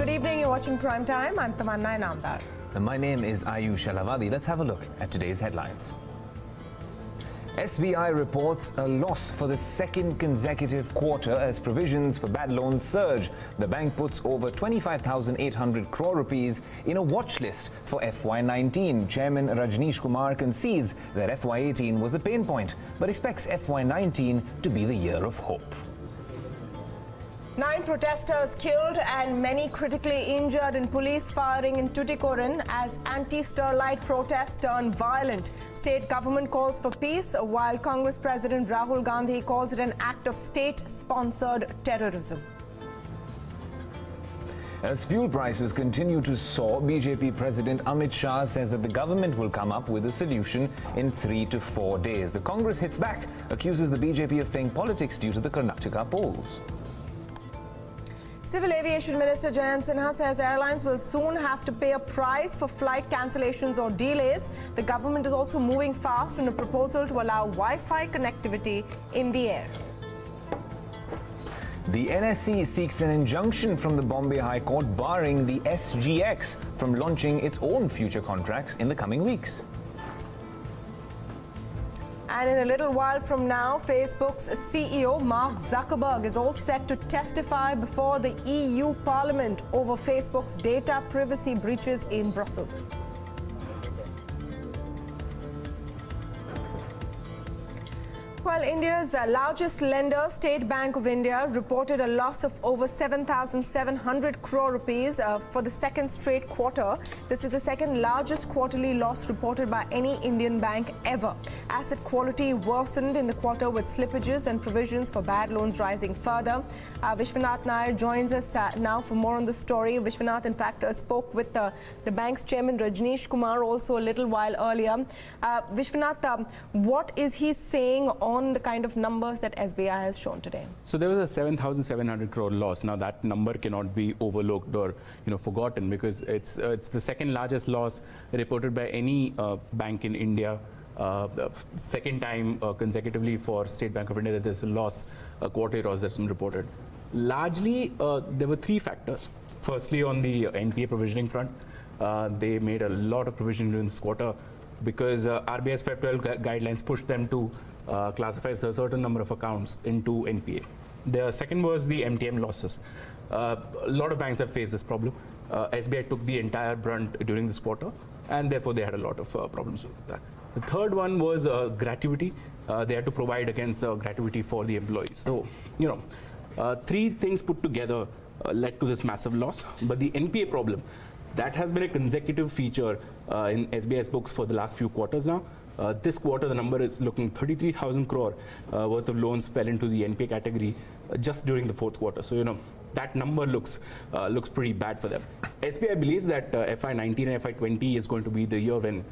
Good evening, you're watching Primetime. I'm Tamanna Inamdar. And my name is Ayush Alavadi. Let's have a look at today's headlines. SBI reports a loss for the second consecutive quarter as provisions for bad loans surge. The bank puts over 25,800 crore rupees in a watch list for FY19. Chairman Rajneesh Kumar concedes that FY18 was a pain point, but expects FY19 to be the year of hope. 9 protesters killed and many critically injured in police firing in Tuticorin as anti-Sterlite protests turn violent. State government calls for peace, while Congress President Rahul Gandhi calls it an act of state-sponsored terrorism. As fuel prices continue to soar, BJP President Amit Shah says that the government will come up with a solution in 3 to 4 days. The Congress hits back, accuses the BJP of playing politics due to the Karnataka polls. Civil Aviation Minister Jayant Sinha says airlines will soon have to pay a price for flight cancellations or delays. The government is also moving fast on a proposal to allow Wi-Fi connectivity in the air. The NSE seeks an injunction from the Bombay High Court barring the SGX from launching its own future contracts in the coming weeks. And in a little while from now, Facebook's CEO Mark Zuckerberg is all set to testify before the EU Parliament over Facebook's data privacy breaches in Brussels. Well, India's largest lender, State Bank of India, reported a loss of over 7,700 crore rupees for the second straight quarter. This is the second largest quarterly loss reported by any Indian bank ever. Asset quality worsened in the quarter with slippages and provisions for bad loans rising further. Vishwanath Nair joins us now for more on the story. Vishwanath, in fact, spoke with the bank's chairman Rajneesh Kumar also a little while earlier. Vishwanath, what is he saying on the kind of numbers that SBI has shown today? So there was a 7,700 crore loss. Now that number cannot be overlooked or forgotten, because it's the second largest loss reported by any bank in India. The second time consecutively for State Bank of India that there's a loss, a quarterly loss that's been reported. Largely, there were 3 factors. Firstly, on the NPA provisioning front, they made a lot of provision during this quarter because RBI's Feb 12 guidelines pushed them to classify a certain number of accounts into NPA. The second was the MTM losses. A lot of banks have faced this problem. SBI took the entire brunt during this quarter, and therefore they had a lot of problems with that. The third one was gratuity. They had to provide against gratuity for the employees. So, 3 things put together led to this massive loss. But the NPA problem, that has been a consecutive feature in SBI's books for the last few quarters now. This quarter, the number is looking 33,000 crore worth of loans fell into the NPA category just during the 4th quarter. So, that number looks pretty bad for them. SBI believes that FY19 and FY20 is going to be the year when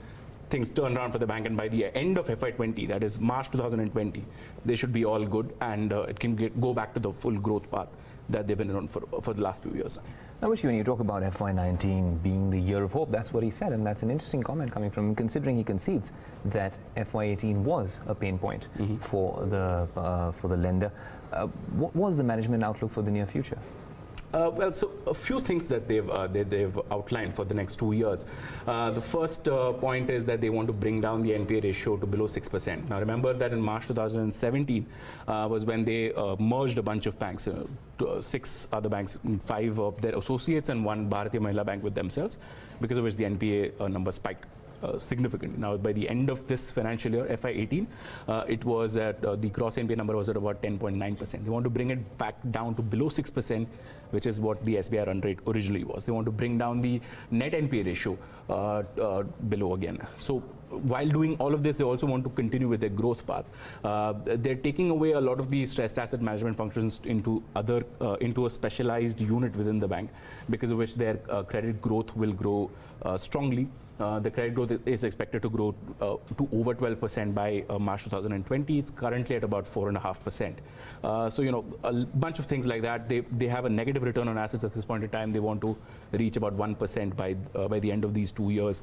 things turn around for the bank, and by the end of FY20, that is March 2020, they should be all good, and it can go back to the full growth path that they've been on for the last few years now. Now, when you talk about FY19 being the year of hope, that's what he said, and that's an interesting comment coming from him, considering he concedes that FY18 was a pain point for the lender. What was the management outlook for the near future? Well, so a few things that they've outlined for the next 2 years. The first point is that they want to bring down the NPA ratio to below 6%. Now, remember that in March 2017 was when they merged a bunch of banks, 6 other banks, 5 of their associates and 1 Bharatiya Mahila Bank with themselves, because of which the NPA number spiked significantly. Now, by the end of this financial year, FY18, it was at the gross NPA number was at about 10.9%. They want to bring it back down to below 6%, which is what the SBI run rate originally was. They want to bring down the net NPA ratio below again. So while doing all of this, they also want to continue with their growth path. They're taking away a lot of the stressed asset management functions into a specialized unit within the bank, because of which their credit growth will grow strongly. The credit growth is expected to grow to over 12% by March 2020. It's currently at about 4.5%. So, a bunch of things like that. They have a negative return on assets at this point in time. They want to reach about 1% by the end of these 2 years.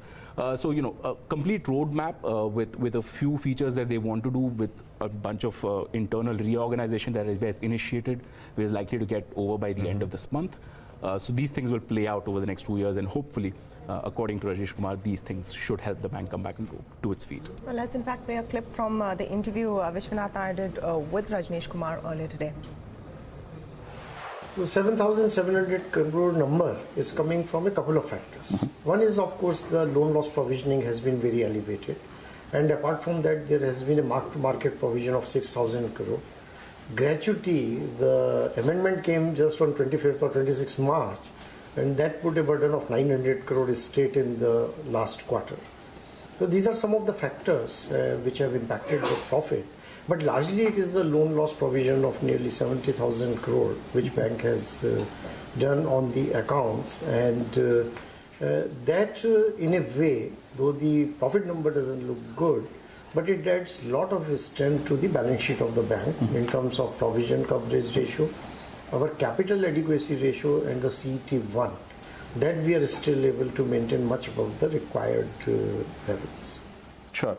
So, a complete roadmap with a few features that they want to do, with a bunch of internal reorganization that SBI has initiated, which is likely to get over by the end of this month. So these things will play out over the next 2 years, and hopefully, according to Rajesh Kumar, these things should help the bank come back and go to its feet. Well, let's in fact play a clip from the interview Vishwanath and I did with Rajneesh Kumar earlier today. The 7,700 crore number is coming from a couple of factors. One is, of course, the loan loss provisioning has been very elevated. And apart from that, there has been a mark-to-market provision of 6,000 crore. Gratuity, the amendment came just on 25th or 26th March, and that put a burden of 900 crore straight in the last quarter. So these are some of the factors which have impacted the profit. But largely it is the loan loss provision of nearly 70,000 crore which bank has done on the accounts, and that in a way, though the profit number doesn't look good, but it adds a lot of strength to the balance sheet of the bank in terms of provision coverage ratio, our capital adequacy ratio, and the CET1, that we are still able to maintain much above the required levels. Sure.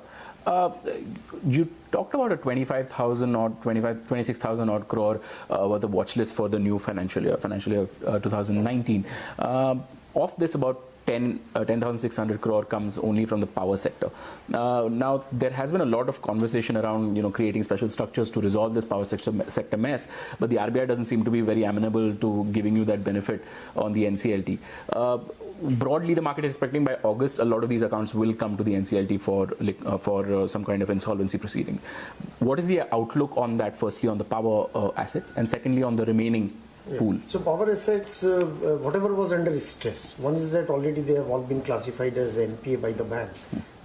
You talked about a 25,000 or 26,000 odd crore worth of watch list for the new financial year 2019. Of this, about 10,600 crore comes only from the power sector. Now, there has been a lot of conversation around creating special structures to resolve this power sector mess, but the RBI doesn't seem to be very amenable to giving you that benefit on the NCLT. Broadly, the market is expecting by August a lot of these accounts will come to the NCLT for some kind of insolvency proceeding. What is the outlook on that, firstly on the power assets, and secondly on the remaining pool? So power assets, whatever was under stress, one is that already they have all been classified as NPA by the bank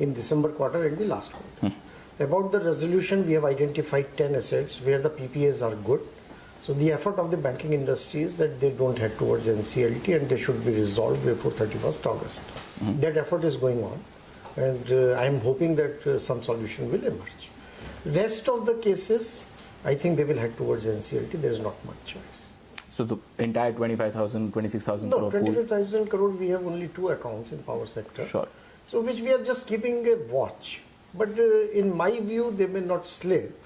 in December quarter and the last quarter. About the resolution, we have identified 10 assets where the PPAs are good. So the effort of the banking industry is that they don't head towards NCLT and they should be resolved before 31st August. That effort is going on, and I am hoping that some solution will emerge. Rest of the cases, I think they will head towards NCLT. There is not much choice. So the entire 25,000, 26,000 No, crore pool? 25,000 crore, we have only 2 accounts in power sector. Sure. So which we are just keeping a watch. But in my view, they may not slip.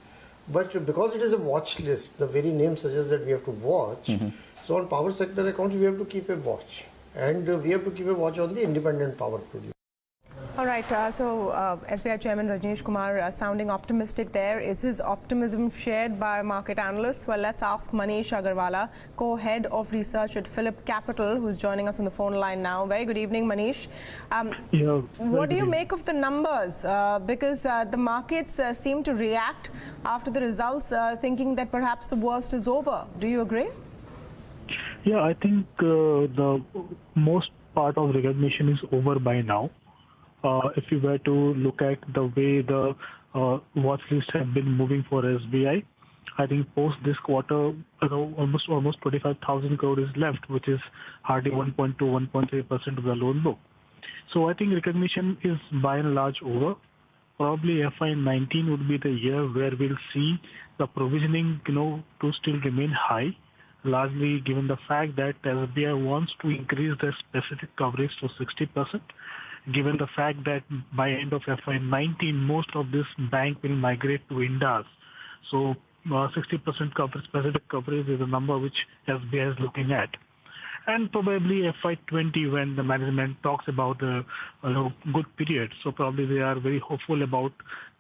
But because it is a watch list, the very name suggests that we have to watch. So on power sector accounts, we have to keep a watch. And we have to keep a watch on the independent power producer. All right, so SBI Chairman Rajneesh Kumar sounding optimistic there. Is his optimism shared by market analysts? Well, let's ask Manish Agarwala, co-head of research at Phillip Capital, who's joining us on the phone line now. Very good evening, Manish. What do you make of the numbers? Because the markets seem to react after the results, thinking that perhaps the worst is over. Do you agree? Yeah, I think the most part of recognition is over by now. If you were to look at the way the watch list have been moving for SBI, I think post this quarter, almost 25,000 crore is left, which is hardly 1.2, 1.3% of the loan book. So I think recognition is by and large over. Probably FY19 would be the year where we'll see the provisioning, to still remain high, largely given the fact that SBI wants to increase their specific coverage to 60%. Given the fact that by end of FY19, most of this bank will migrate to INDAS. So 60% coverage, specific coverage is a number which SBI is looking at. And probably FY20, when the management talks about the good period, so probably they are very hopeful about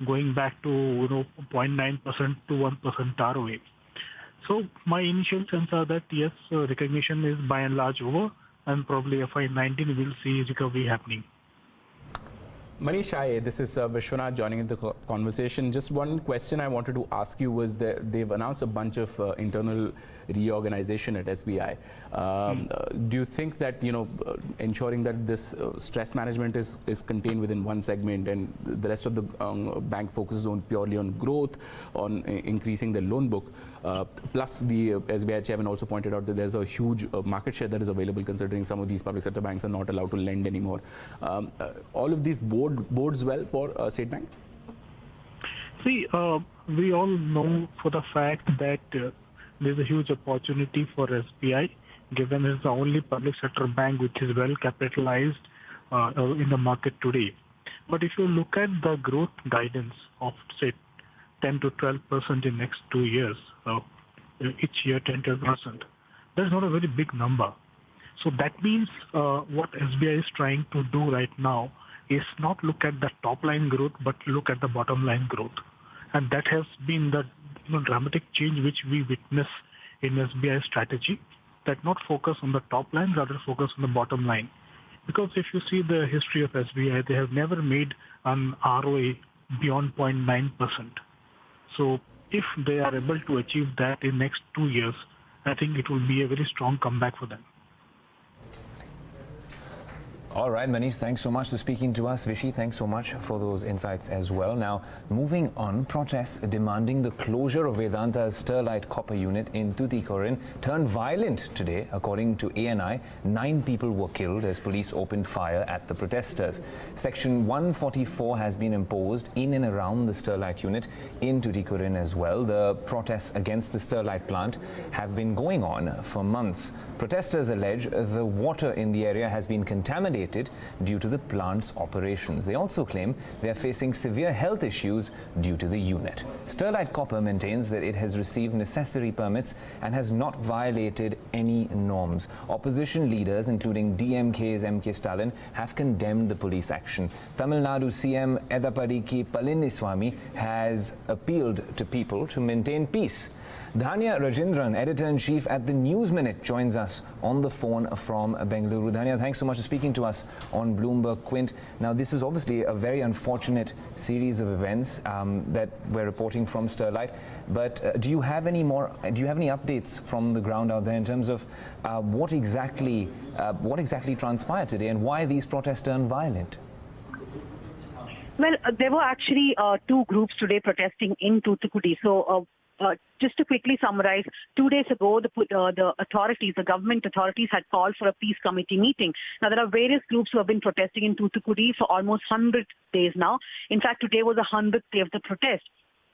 going back to 0.9% to 1% ROA. So my initial sense are that yes, recognition is by and large over, and probably FY19 will see recovery happening. Manish, hi, this is Vishwanath joining in the conversation. Just one question I wanted to ask you was that they've announced a bunch of internal reorganization at SBI. Do you think that, ensuring that this stress management is contained within one segment and the rest of the bank focuses on purely on growth, on increasing the loan book, plus the SBI chairman also pointed out that there's a huge market share that is available considering some of these public sector banks are not allowed to lend anymore. All of these bodes well for State Bank? See, we all know for the fact that there's a huge opportunity for SBI, given it's the only public sector bank which is well capitalized in the market today. But if you look at the growth guidance of, say, 10 to 12% in next 2 years, each year 10 to 12%, that's not a very big number. So that means what SBI is trying to do right now is not look at the top line growth, but look at the bottom line growth. And that has been the dramatic change which we witness in SBI strategy, that not focus on the top line, rather focus on the bottom line. Because if you see the history of SBI, they have never made an ROA beyond 0.9%. So if they are able to achieve that in next 2 years, I think it will be a very strong comeback for them. All right, Manish, thanks so much for speaking to us. Vishy, thanks so much for those insights as well. Now, moving on, protests demanding the closure of Vedanta's Sterlite copper unit in Tuticorin turned violent today. According to ANI, 9 people were killed as police opened fire at the protesters. Section 144 has been imposed in and around the Sterlite unit in Tuticorin as well. The protests against the Sterlite plant have been going on for months. Protesters allege the water in the area has been contaminated due to the plant's operations. They also claim they are facing severe health issues due to the unit. Sterlite Copper maintains that it has received necessary permits and has not violated any norms. Opposition leaders, including DMK's M.K. Stalin, have condemned the police action. Tamil Nadu CM Edappadi Palaniswamy has appealed to people to maintain peace. Dhanya Rajendran, editor-in-chief at the News Minute, joins us on the phone from Bengaluru. Dhanya, thanks so much for speaking to us on Bloomberg Quint. Now, this is obviously a very unfortunate series of events that we're reporting from Sterlite. But do you have any updates from the ground out there in terms of what exactly transpired today and why these protests turned violent? Well, there were actually 2 groups today protesting in Tuticorin. So, just to quickly summarize, 2 days ago, the government authorities had called for a peace committee meeting. Now, there are various groups who have been protesting in Tuticorin for almost 100 days now. In fact, today was the 100th day of the protest.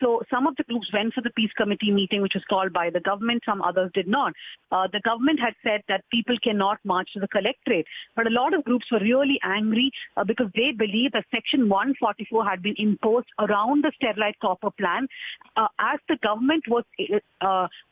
So some of the groups went for the peace committee meeting, which was called by the government. Some others did not. The government had said that people cannot march to the collectorate. But a lot of groups were really angry because they believe that Section 144 had been imposed around the Sterlite copper plant as the government was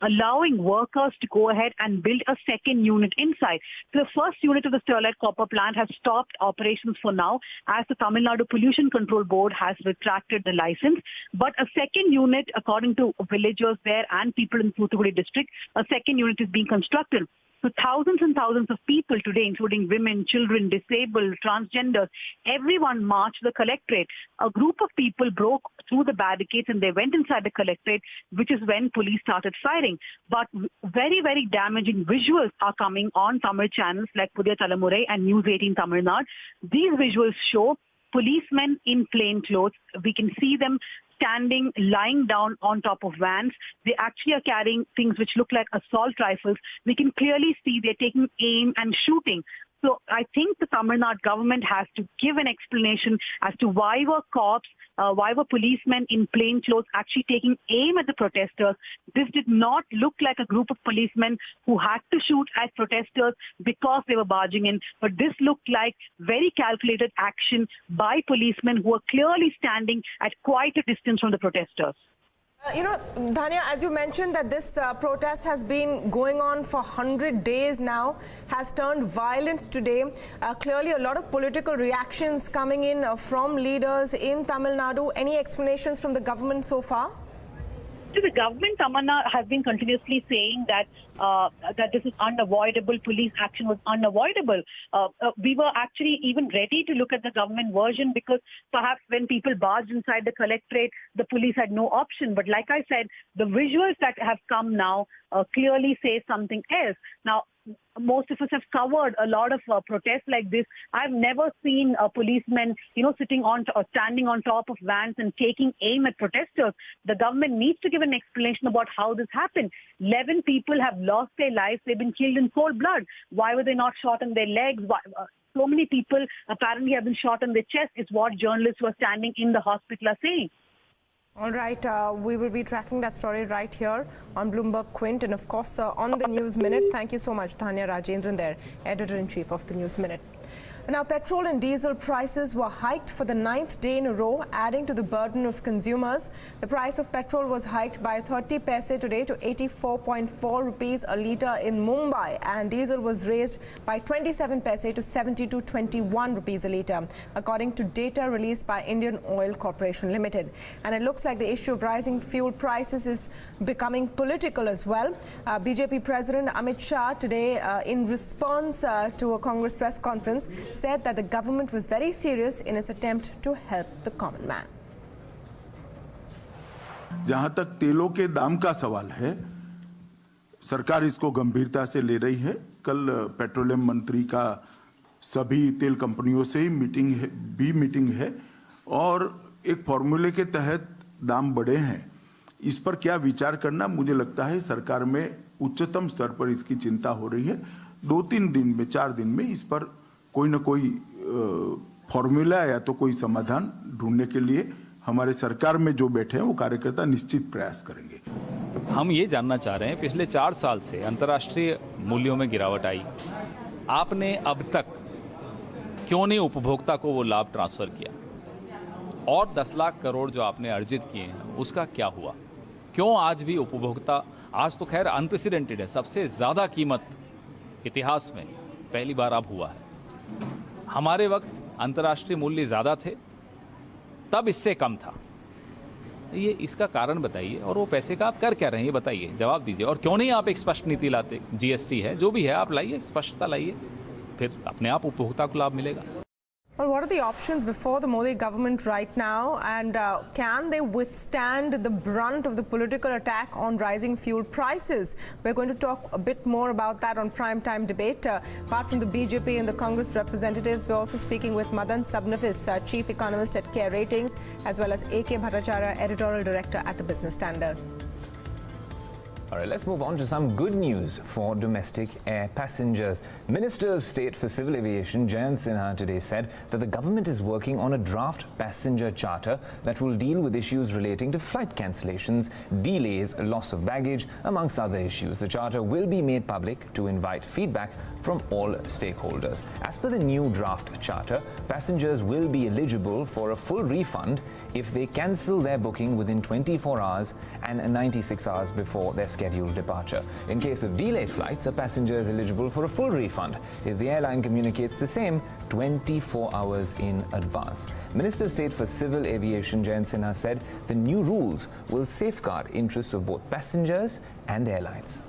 allowing workers to go ahead and build a second unit inside. So the first unit of the Sterlite copper plant has stopped operations for now as the Tamil Nadu Pollution Control Board has retracted the license. But a second unit, according to villagers there and people in Tuticorin district, a second unit is being constructed. So thousands and thousands of people today, including women, children, disabled, transgenders, everyone marched the collectorate. A group of people broke through the barricades and they went inside the collectorate, which is when police started firing. But very, very damaging visuals are coming on Tamil channels like Pudhiya Talamurai and News 18 Tamil Nadu. These visuals show policemen in plain clothes. We can see them standing, lying down on top of vans. They actually are carrying things which look like assault rifles. We can clearly see they're taking aim and shooting. So I think the Tamil Nadu government has to give an explanation as to why were cops, why were policemen in plain clothes actually taking aim at the protesters. This did not look like a group of policemen who had to shoot at protesters because they were barging in, but this looked like very calculated action by policemen who were clearly standing at quite a distance from the protesters. Dhanya, as you mentioned that this protest has been going on for 100 days now, has turned violent today. Clearly, a lot of political reactions coming in from leaders in Tamil Nadu. Any explanations from the government so far? The government, Tamana, has been continuously saying that that this is unavoidable, police action was unavoidable. We were actually even ready to look at the government version because perhaps when people barged inside the collectorate, the police had no option. But like I said, the visuals that have come now clearly say something else. Now, most of us have covered a lot of protests like this. I've never seen policemen, sitting on or standing on top of vans and taking aim at protesters. The government needs to give an explanation about how this happened. 11 people have lost their lives. They've been killed in cold blood. Why were they not shot in their legs? So many people apparently have been shot in their chest is what journalists who are standing in the hospital are saying. All right, we will be tracking that story right here on Bloomberg Quint and of course on the News Minute. Thank you so much, Dhanya Rajendran there, Editor-in-Chief of the News Minute. Now, petrol and diesel prices were hiked for the 9th day in a row, adding to the burden of consumers. The price of petrol was hiked by 30 paise today to 84.4 rupees a litre in Mumbai, and diesel was raised by 27 paise to 72.21 rupees a litre, according to data released by Indian Oil Corporation Limited. And it looks like the issue of rising fuel prices is becoming political as well. BJP President Amit Shah today, in response to a Congress press conference, said that the government was very serious in its attempt to help the common man. जहां तक तेलों के दाम का सवाल है, सरकार इसको गंभीरता से ले रही है। कल पेट्रोलियम मंत्री का सभी तेल कंपनियों से ही मीटिंग है और एक फॉर्मूले के तहत दाम बढ़े हैं। इस पर क्या विचार करना, मुझे लगता है सरकार में उच्चतम स्तर पर इसकी चिंता हो रही है। 2-3 दिन में, 4 दिन में इस पर कोई न कोई फॉर्मूला या तो कोई समाधान ढूंढने के लिए हमारे सरकार में जो बैठे हैं वो कार्यकर्ता निश्चित प्रयास करेंगे। हम ये जानना चाह रहे हैं, पिछले 4 साल से अंतर्राष्ट्रीय मूल्यों में गिरावट आई, आपने अब तक क्यों नहीं उपभोक्ता को वो लाभ ट्रांसफर किया? और 10 लाख करोड़ जो आपने अर्जित किए हैं उसका क्या हुआ? क्यों आज भी उपभोक्ता, आज तो खैर अनप्रेसिडेंटेड है, सबसे ज़्यादा कीमत इतिहास में पहली बार अब हुआ है। हमारे वक्त अंतर्राष्ट्रीय मूल्य ज़्यादा थे, तब इससे कम था। ये इसका कारण बताइए, और वो पैसे का आप कर क्या रहे हैं ये बताइए, जवाब दीजिए। और क्यों नहीं आप एक स्पष्ट नीति लाते? जीएसटी है, जो भी है आप लाइए, स्पष्टता लाइए, फिर अपने आप उपभोक्ता को लाभ मिलेगा। Well, what are the options before the Modi government right now, and can they withstand the brunt of the political attack on rising fuel prices? We're going to talk a bit more about that on Primetime Debate. Apart from the BJP and the Congress representatives, we're also speaking with Madan Sabnafis, Chief Economist at Care Ratings, as well as A.K. Bhattacharya, Editorial Director at the Business Standard. All right, let's move on to some good news for domestic air passengers. Minister of State for Civil Aviation Jayant Sinha today said that the government is working on a draft passenger charter that will deal with issues relating to flight cancellations, delays, loss of baggage, amongst other issues. The charter will be made public to invite feedback from all stakeholders. As per the new draft charter, passengers will be eligible for a full refund if they cancel their booking within 24 hours and 96 hours before their scheduled departure. In case of delayed flights, a passenger is eligible for a full refund if the airline communicates the same 24 hours in advance. Minister of State for Civil Aviation Jayant Sinha said the new rules will safeguard interests of both passengers and airlines.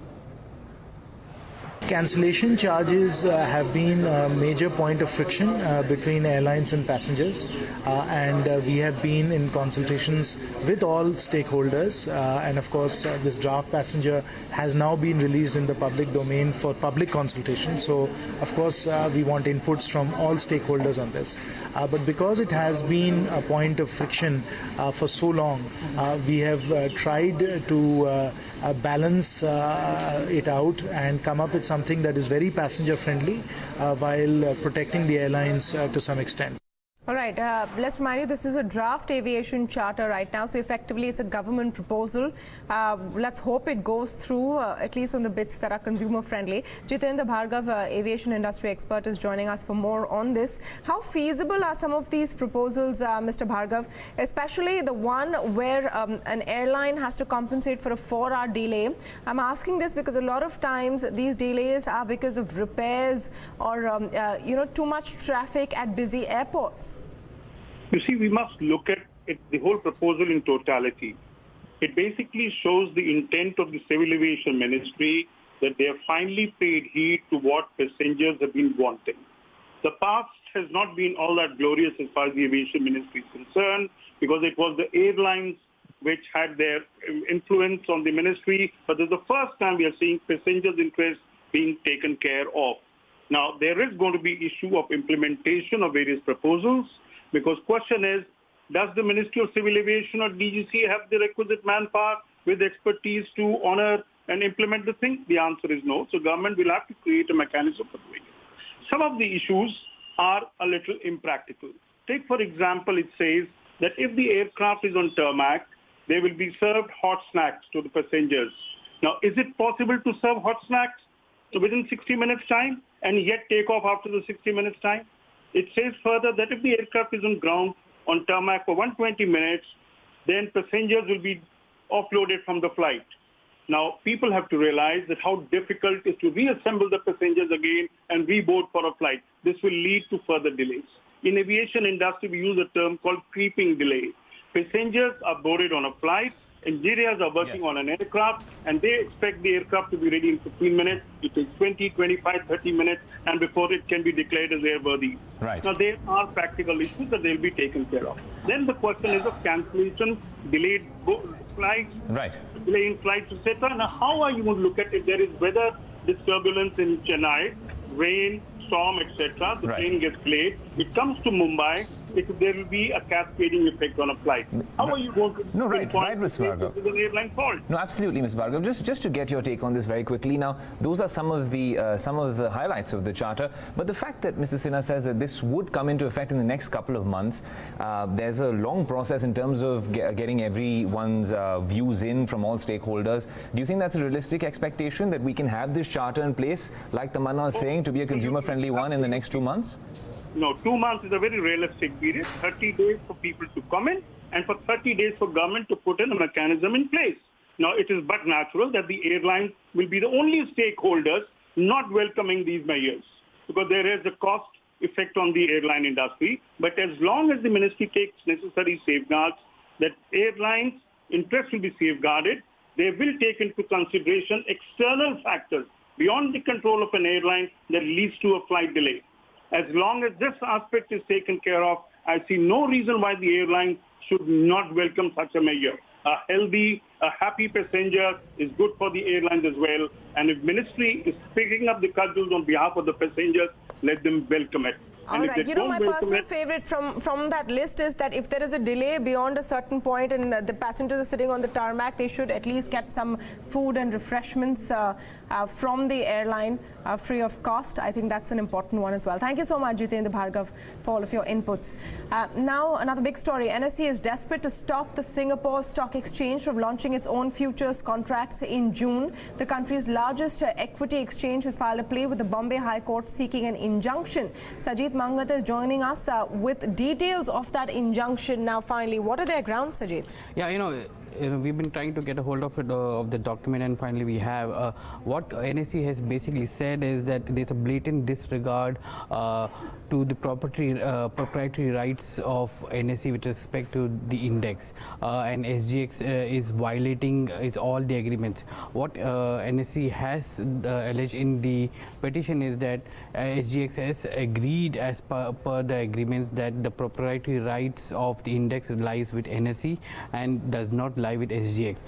Cancellation charges have been a major point of friction between airlines and passengers, and we have been in consultations with all stakeholders, and of course this draft passenger has now been released in the public domain for public consultation. So of course we want inputs from all stakeholders on this, but because it has been a point of friction for so long, we have tried to balance it out and come up with something that is very passenger friendly while protecting the airlines to some extent. All right, let's remind you, this is a draft aviation charter right now, so effectively it's a government proposal. Let's hope it goes through, at least on the bits that are consumer friendly. Jitendra Bhargav, aviation industry expert, is joining us for more on this. How feasible are some of these proposals, Mr. Bhargav, especially the one where an airline has to compensate for a 4-hour delay? I'm asking this because a lot of times these delays are because of repairs or too much traffic at busy airports. You see, we must look at the whole proposal in totality. It basically shows the intent of the Civil Aviation Ministry that they have finally paid heed to what passengers have been wanting. The past has not been all that glorious as far as the Aviation Ministry is concerned, because it was the airlines which had their influence on the ministry. But this is the first time we are seeing passengers' interests being taken care of. Now, there is going to be issue of implementation of various proposals, because question is, does the Ministry of Civil Aviation or DGC have the requisite manpower with expertise to honor and implement the thing? The answer is no. So government will have to create a mechanism for doing it. Some of the issues are a little impractical. Take, for example, it says that if the aircraft is on tarmac, they will be served hot snacks to the passengers. Now, is it possible to serve hot snacks within 60 minutes time and yet take off after the 60 minutes time? It says further that if the aircraft is on ground on tarmac for 120 minutes, then passengers will be offloaded from the flight. Now, people have to realize that how difficult it is to reassemble the passengers again and reboard for a flight. This will lead to further delays. In aviation industry, we use a term called creeping delay. Passengers are boarded on a flight, engineers are working on an aircraft, and they expect the aircraft to be ready in 15 minutes. It takes 20, 25, 30 minutes, and before it can be declared as airworthy. Right. Now, there are practical issues that they'll be taken care of. Then the question is of cancellation, delayed flights, delay in flights, etc. Now, how are you going to look at it? There is weather disturbance in Chennai, rain, storm, etc. The plane gets delayed. It comes to Mumbai. There will be a cascading effect on a flight. How are you going to pinpoint Ms. Bhargav. this is an airline fault? No, absolutely, Ms. Bhargav. Just to get your take on this very quickly. Now, those are some of the highlights of the charter. But the fact that Mr. Sinha says that this would come into effect in the next couple of months, there's a long process in terms of getting everyone's views in from all stakeholders. Do you think that's a realistic expectation that we can have this charter in place, like Tamanna is saying, to be a consumer-friendly one in the next 2 months? No, 2 months is a very realistic period. 30 days for people to comment and for 30 days for government to put in a mechanism in place. Now, it is but natural that the airlines will be the only stakeholders not welcoming these measures because there is a cost effect on the airline industry. But as long as the ministry takes necessary safeguards, that airlines' interests will be safeguarded, they will take into consideration external factors beyond the control of an airline that leads to a flight delay. As long as this aspect is taken care of, I see no reason why the airline should not welcome such a measure. A healthy, a happy passenger is good for the airlines as well. And if ministry is picking up the cudgels on behalf of the passengers, let them welcome it. All right. You know, my personal favorite from that list is that if there is a delay beyond a certain point and the passengers are sitting on the tarmac, they should at least get some food and refreshments from the airline free of cost. I think that's an important one as well. Thank you so much, Jitendra Bhargav, for all of your inputs. Now, another big story. NSE is desperate to stop the Singapore Stock Exchange from launching its own futures contracts in June. The country's largest equity exchange has filed a plea with the Bombay High Court seeking an injunction. Sajid Mangat is joining us with details of that injunction. Now, finally, what are their grounds, Sajid? Yeah, we've been trying to get a hold of it, of the document, and finally we have. What NSE has basically said is that there's a blatant disregard to the proprietary rights of NSE with respect to the index, and SGX is violating all the agreements. What NSE has alleged in the petition is that SGX has agreed as per the agreements that the proprietary rights of the index lies with NSE and does not lie with SGX.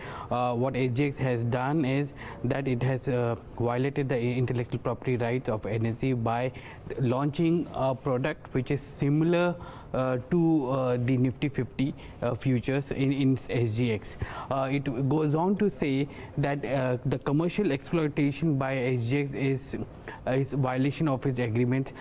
What SGX has done is that it has violated the intellectual property rights of NSE by launching a product which is similar to the Nifty 50 futures in SGX. It goes on to say that the commercial exploitation by SGX is violation of its agreement,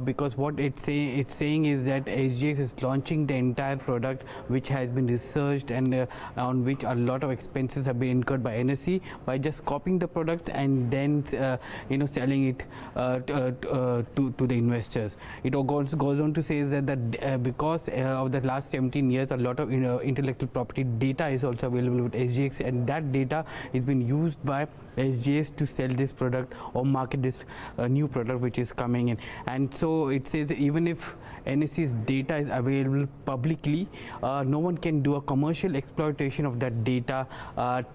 because what it's saying is that SGX is launching the entire product which has been researched and on which a lot of expenses have been incurred by NSE, by just copying the products and then selling it to the investors. It goes on to say that because of the last 17 years, a lot of intellectual property data is also available with SGX, and that data is being used by SGX to sell this product or market this new product which is coming in. And so it says even if NSE's data is available publicly, no one can do a commercial exploitation of that data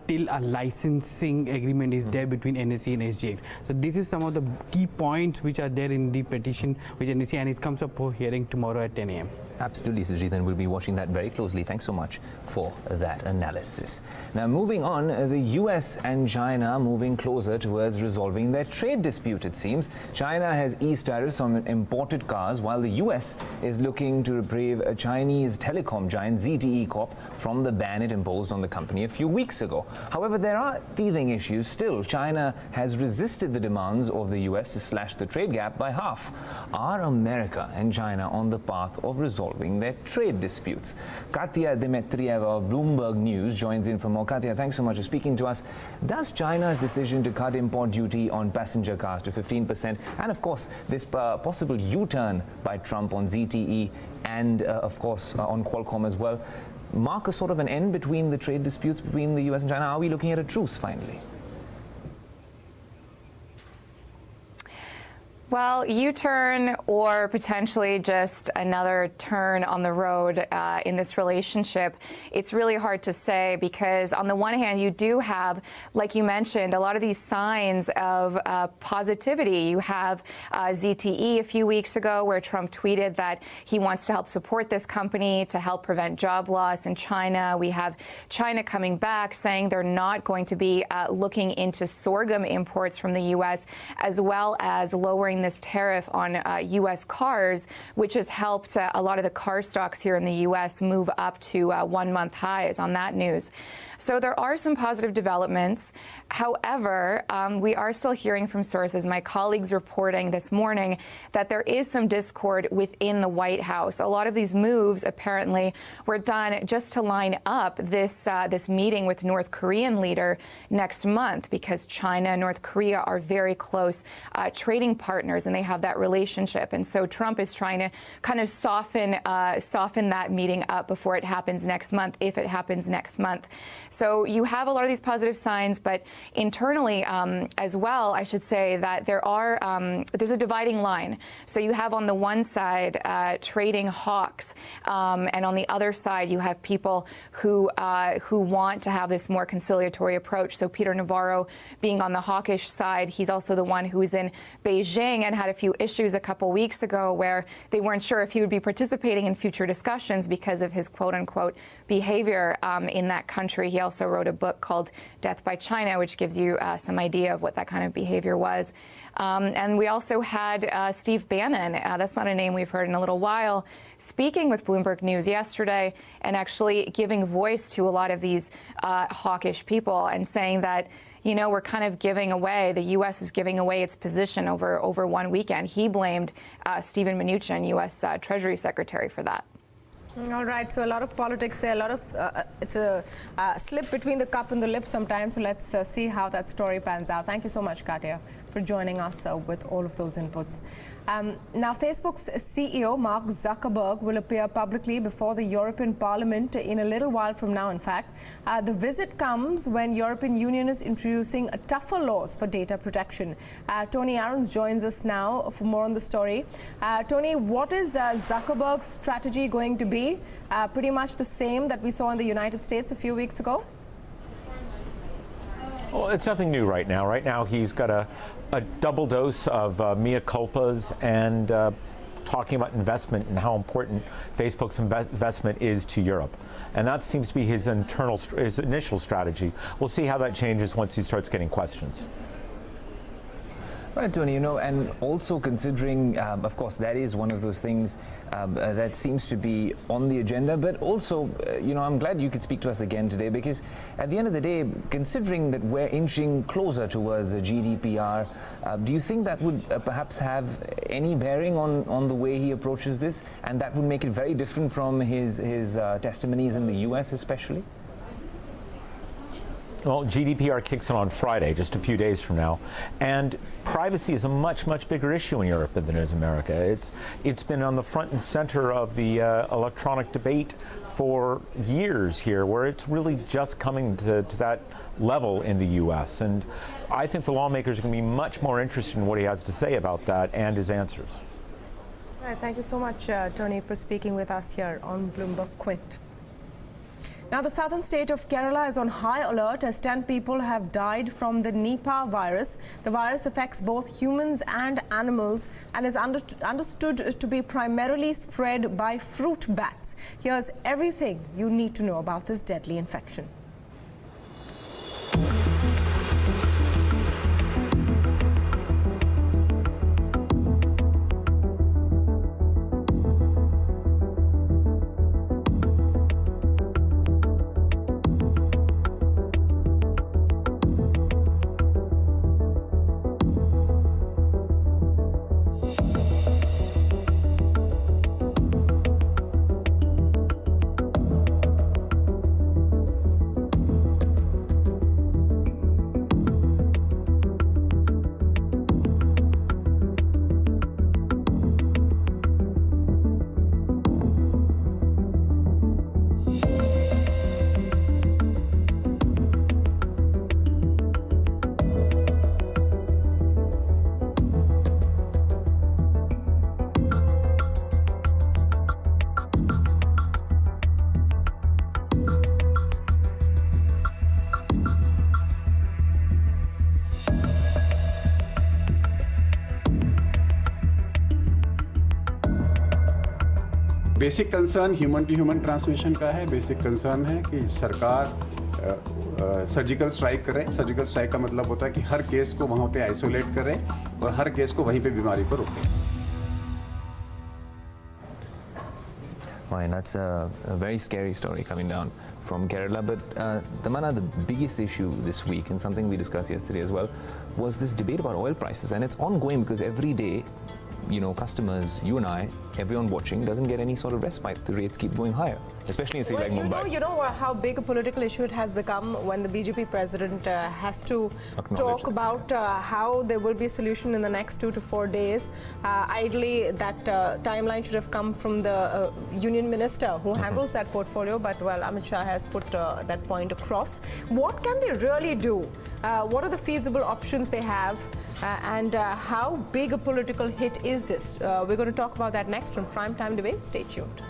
till a licensing agreement is there between NSE and SGX. So this is some of the key points which are there in the petition with NSE, and it comes up for hearing tomorrow at 10 a.m. Absolutely, Sajid, and we'll be watching that very closely. Thanks so much for that analysis. Now, moving on, the US and China moving closer towards resolving their trade dispute, it seems. China has eased tariffs on imported cars, while the US is looking to reprieve a Chinese telecom giant ZTE Corp from the ban it imposed on the company a few weeks ago. However, there are teething issues still. China has resisted the demands of the US to slash the trade gap by half. Are America and China on the path of resolving resolving their trade disputes. Katya Dmitriyeva of Bloomberg News joins in for more. Katya, thanks so much for speaking to us. Does China's decision to cut import duty on passenger cars to 15%, and of course this possible U-turn by Trump on ZTE and of course on Qualcomm as well, mark a sort of an end between the trade disputes between the US and China? Are we looking at a truce finally? Well, U-turn or potentially just another turn on the road in this relationship, it's really hard to say, because on the one hand, you do have, like you mentioned, a lot of these signs of positivity. You have ZTE a few weeks ago where Trump tweeted that he wants to help support this company to help prevent job loss in China. We have China coming back saying they're not going to be looking into sorghum imports from the U.S., as well as lowering this tariff on U.S. cars, which has helped a lot of the car stocks here in the U.S. move up to 1-month highs on that news. So there are some positive developments. However, we are still hearing from sources, my colleagues reporting this morning, that there is some discord within the White House. A lot of these moves apparently were done just to line up this meeting with North Korean leader next month, because China and North Korea are very close trading partners, and they have that relationship. And so Trump is trying to kind of soften that meeting up before it happens next month, if it happens next month. So you have a lot of these positive signs, but internally as well, I should say that there's a dividing line. So you have on the one side trading hawks, and on the other side you have people who want to have this more conciliatory approach. So Peter Navarro being on the hawkish side, he's also the one who is in Beijing and had a few issues a couple weeks ago where they weren't sure if he would be participating in future discussions because of his quote-unquote behavior in that country. He also wrote a book called Death by China, which gives you some idea of what that kind of behavior was. And we also had Steve Bannon, that's not a name we've heard in a little while, speaking with Bloomberg News yesterday and actually giving voice to a lot of these hawkish people and saying that, you know, we're kind of giving away, the U.S. is giving away its position over one weekend. He blamed Steven Mnuchin, U.S. Treasury Secretary, for that. All right, so a lot of politics there, a lot of, it's a slip between the cup and the lip sometimes, so let's see how that story pans out. Thank you so much, Katya, for joining us with all of those inputs. Now, Facebook's CEO, Mark Zuckerberg, will appear publicly before the European Parliament in a little while from now, in fact. The visit comes when European Union is introducing tougher laws for data protection. Tony Aarons joins us now for more on the story. Tony, what is Zuckerberg's strategy going to be? Pretty much the same that we saw in the United States a few weeks ago? Well, it's nothing new right now. Right now, he's got a double dose of mea culpas and talking about investment and how important Facebook's investment is to Europe. And that seems to be his initial strategy. We'll see how that changes once he starts getting questions. Right, Tony, you know, and also considering, of course, that is one of those things that seems to be on the agenda, but also, you know, I'm glad you could speak to us again today, because at the end of the day, considering that we're inching closer towards a GDPR, do you think that would perhaps have any bearing on the way he approaches this, and that would make it very different from his testimonies in the US especially? Well, GDPR kicks in on Friday, just a few days from now, and privacy is a much, much bigger issue in Europe than it is in America. It's been on the front and center of the electronic debate for years here, where it's really just coming to that level in the U.S. And I think the lawmakers are going to be much more interested in what he has to say about that and his answers. All right, thank you so much, Tony, for speaking with us here on Bloomberg Quint. Now, the southern state of Kerala is on high alert as 10 people have died from the Nipah virus. The virus affects both humans and animals and is understood to be primarily spread by fruit bats. Here's everything you need to know about this deadly infection. Basic concern human to human transmission का है. Basic concern है कि सरकार surgical strike करे. Surgical strike का मतलब होता है कि हर केस को वहाँ पे आइसोलेट करे और हर केस को वहीं पे बीमारी को रोके. Fine, that's a very scary story coming down from Kerala. But Tamanna, the biggest issue this week, and something we discussed yesterday as well, was this debate about oil prices. And it's ongoing because every day, you know, customers, you and I, everyone watching, doesn't get any sort of respite. The rates keep going higher, especially in cities like Mumbai. You know how big a political issue it has become when the BJP president has to talk about how there will be a solution in the next 2 to 4 days. Ideally, that timeline should have come from the union minister who handles that portfolio, but well, Amit Shah has put that point across. What can they really do? What are the feasible options they have? And how big a political hit is this? We're going to talk about that next on Primetime Debate. Stay tuned.